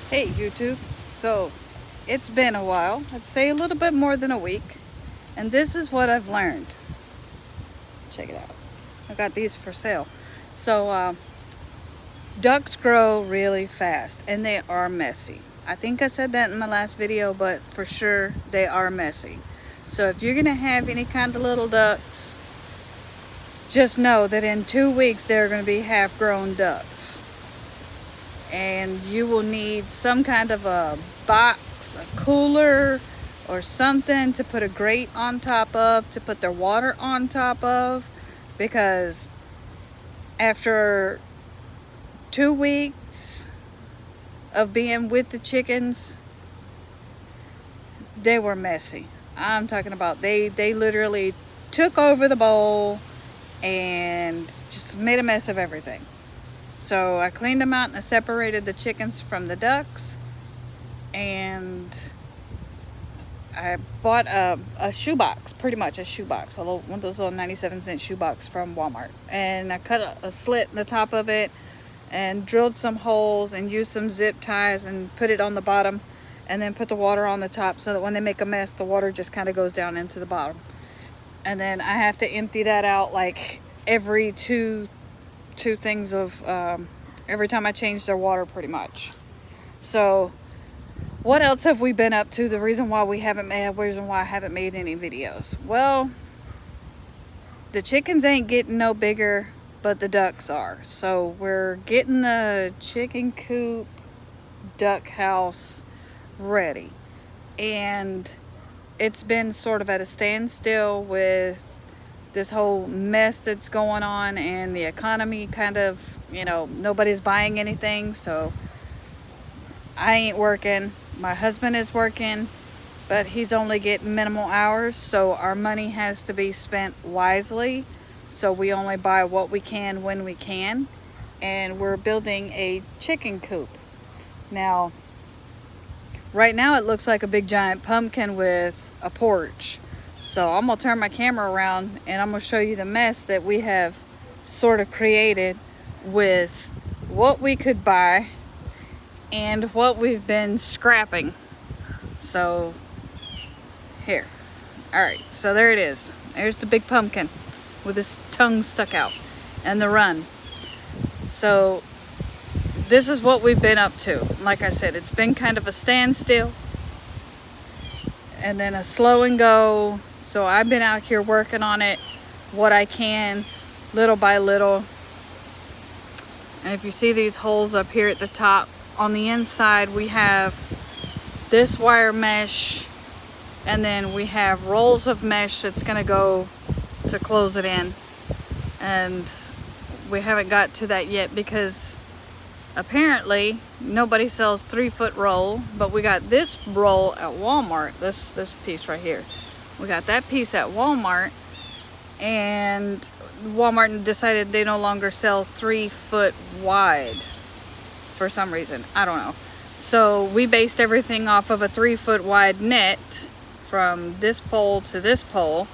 Hey YouTube, so it's been a while, I'd say a little bit more than a week, and this is what I've learned. Check it out. I got these for sale. So ducks grow really fast and they are messy. I think I said that in my last video, but for sure they are messy. So if you're gonna have any kind of little ducks, just know that in 2 weeks they're gonna be half-grown ducks. And you will need some kind of a box, a cooler, or something to put a grate on top of, to put their water on top of, because after 2 weeks of being with the chickens, they were messy. I'm talking about they literally took over the bowl and just made a mess of everything. So I cleaned them out and I separated the chickens from the ducks, and I bought a shoebox, pretty much a shoebox, one of those little 97-cent shoebox from Walmart, and I cut a slit in the top of it and drilled some holes and used some zip ties and put it on the bottom, and then put the water on the top so that when they make a mess, the water just kind of goes down into the bottom. And then I have to empty that out like every two things of every time I change their water, pretty much. So what else have we been up to? The reason why I haven't made any videos. Well, the chickens ain't getting no bigger, but the ducks are. So we're getting the chicken coop, duck house ready, and it's been sort of at a standstill with this whole mess that's going on, and the economy kind of, nobody's buying anything. So I ain't working. My husband is working, but he's only getting minimal hours, so our money has to be spent wisely. So we only buy what we can when we can, and we're building a chicken coop. Now, right now it looks like a big giant pumpkin with a porch. So I'm gonna turn my camera around and I'm gonna show you the mess that we have sort of created with what we could buy and what we've been scrapping. So here, all right, so there it is. There's the big pumpkin with his tongue stuck out and the run. So this is what we've been up to. Like I said, it's been kind of a standstill and then a slow and go. So I've been out here working on it, what I can, little by little. And if you see these holes up here at the top, on the inside we have this wire mesh, and then we have rolls of mesh that's gonna go to close it in. And we haven't got to that yet because apparently nobody sells 3-foot roll, but we got this roll at Walmart, this piece right here. We got that piece at Walmart, and Walmart decided they no longer sell 3-foot wide for some reason. I don't know. So we based everything off of a 3-foot wide net from this pole to this pole,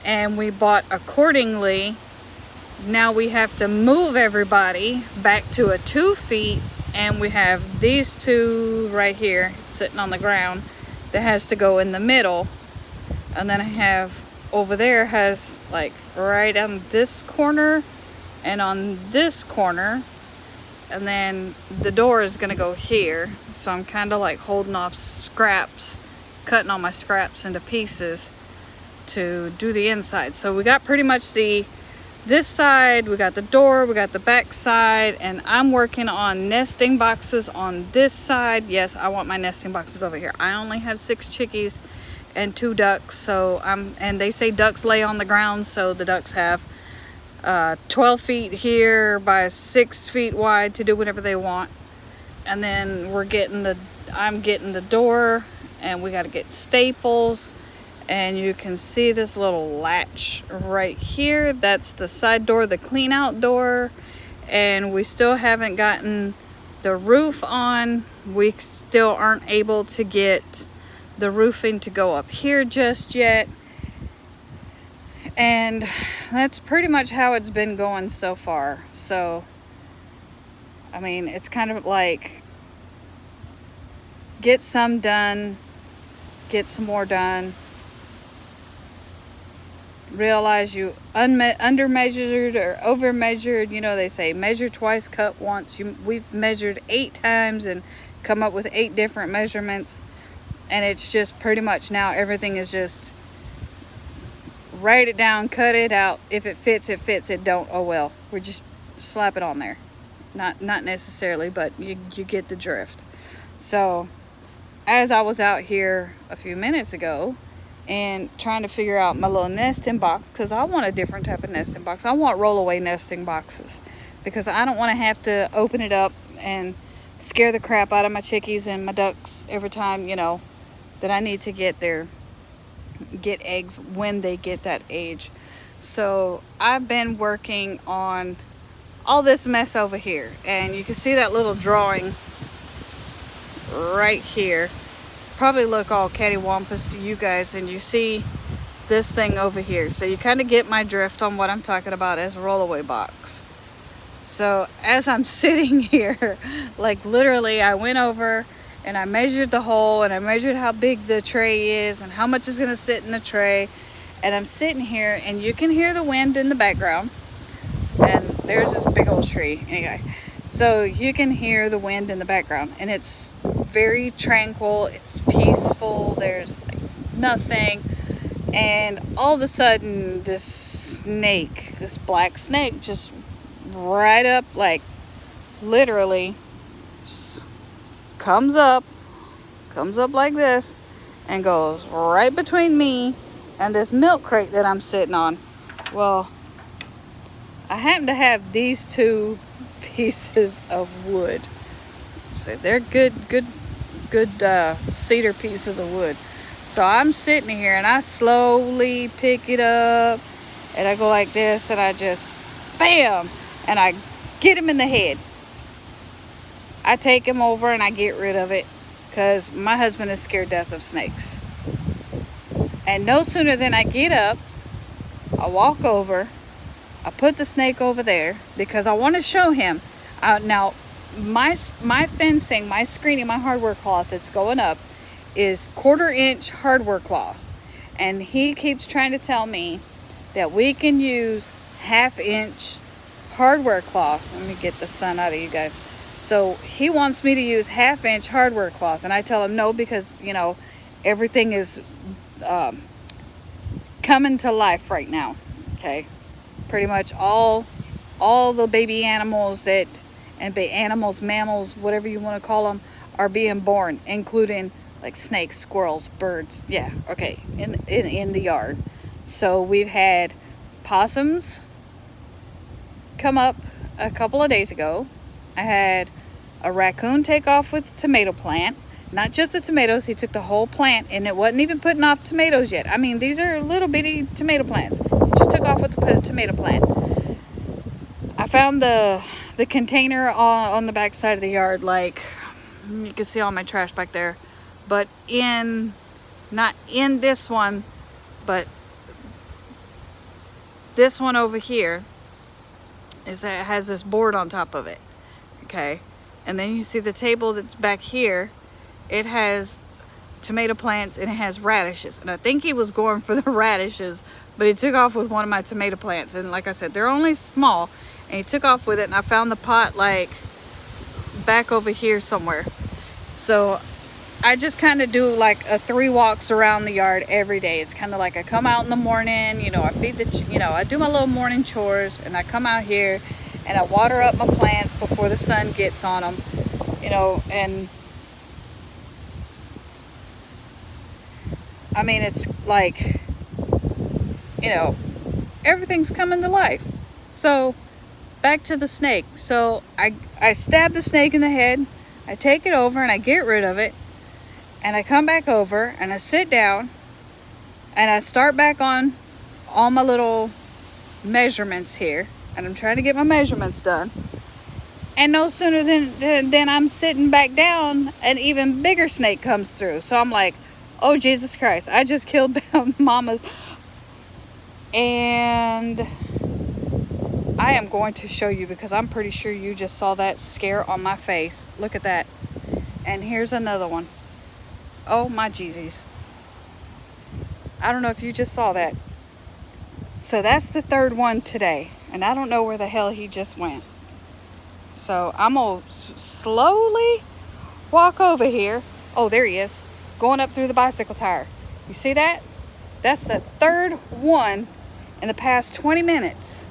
and we bought accordingly. Now we have to move everybody back to a 2 feet, and we have these two right here sitting on the ground that has to go in the middle. And then I have over there has like right on this corner and on this corner, and then the door is gonna go here. So I'm kind of like holding off scraps, cutting all my scraps into pieces to do the inside. So we got pretty much this side, we got the door, we got the back side, and I'm working on nesting boxes on this side. Yes, I want my nesting boxes over here. I only have 6 chickies and 2 ducks, so and they say ducks lay on the ground, so the ducks have 12 feet here by 6 feet wide to do whatever they want. And then I'm getting the door, and we got to get staples. And you can see this little latch right here. That's the side door, the clean out door. And we still haven't gotten the roof on. We still aren't able to get the roofing to go up here just yet. And that's pretty much how it's been going so far. So, I mean, it's kind of like get some done, get some more done. Realize you under measured or over measured. You know, they say measure twice, cut once. We've measured 8 times and come up with 8 different measurements, and it's just pretty much now everything is just write it down, cut it out. If it fits, it fits. It don't, oh well. We're just slap it on there. Not necessarily, but you get the drift. So as I was out here a few minutes ago and trying to figure out my little nesting box, because I want a different type of nesting box. I want rollaway nesting boxes because I don't want to have to open it up and scare the crap out of my chickies and my ducks every time, you know, that I need to get eggs when they get that age. So I've been working on all this mess over here, and you can see that little drawing right here. Probably look all cattywampus to you guys, and you see this thing over here, so you kind of get my drift on what I'm talking about as a rollaway box. So as I'm sitting here, like literally I went over and I measured the hole, and I measured how big the tray is and how much is going to sit in the tray, and I'm sitting here and you can hear the wind in the background, and there's this big old tree. Anyway, so you can hear the wind in the background, and it's very tranquil, it's peaceful, there's like nothing. And all of a sudden this snake, this black snake, just right up, like literally just comes up like this and goes right between me and this milk crate that I'm sitting on. Well, I happen to have these 2 pieces of wood. So they're good cedar pieces of wood. So I'm sitting here and I slowly pick it up and I go like this, and I just bam, and I get him in the head. I take him over and I get rid of it because my husband is scared death of snakes. And no sooner than I get up, I walk over, I put the snake over there because I want to show him. Now, my fencing, my screening, my hardware cloth that's going up is 1/4-inch hardware cloth. And he keeps trying to tell me that we can use 1/2-inch hardware cloth. Let me get the sun out of you guys. So he wants me to use 1/2-inch hardware cloth. And I tell him no, because, you know, everything is coming to life right now. Okay. Pretty much all the baby animals animals, mammals, whatever you want to call them, are being born, including like snakes, squirrels, birds. Yeah, okay, in the yard. So we've had possums come up a couple of days ago. I had a raccoon take off with tomato plant. Not just the tomatoes, he took the whole plant, and it wasn't even putting off tomatoes yet. I mean, these are little bitty tomato plants. He just took off with the tomato plant. I found the container on the back side of the yard, like you can see all my trash back there, but not in this one, but this one over here has this board on top of it. Okay, and then you see the table that's back here. It has tomato plants and it has radishes, and I think he was going for the radishes, but he took off with one of my tomato plants, and like I said, they're only small, and he took off with it, and I found the pot like back over here somewhere. So I just kind of do like a 3 walks around the yard every day. It's kind of like I come out in the morning, you know, I feed I do my little morning chores, and I come out here and I water up my plants before the sun gets on them, you know. And I mean, it's like, you know, everything's coming to life. So back to the snake. So I stab the snake in the head, I take it over and I get rid of it, and I come back over and I sit down and I start back on all my little measurements here, and I'm trying to get my measurements done. And no sooner than I'm sitting back down, an even bigger snake comes through. So I'm like, oh Jesus Christ, I just killed mama's. And I am going to show you, because I'm pretty sure you just saw that scare on my face. Look at that. And here's another one. Oh my Jeezies. I don't know if you just saw that. So that's the third one today. And I don't know where the hell he just went. So I'm going to slowly walk over here. Oh, there he is. Going up through the bicycle tire. You see that? That's the third one in the past 20 minutes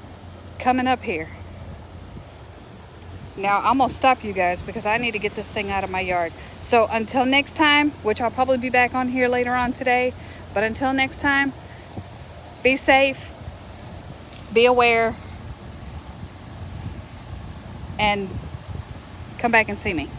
coming up here. Now I'm going to stop you guys because I need to get this thing out of my yard. So until next time, which I'll probably be back on here later on today. But until next time, be safe, be aware, and come back and see me.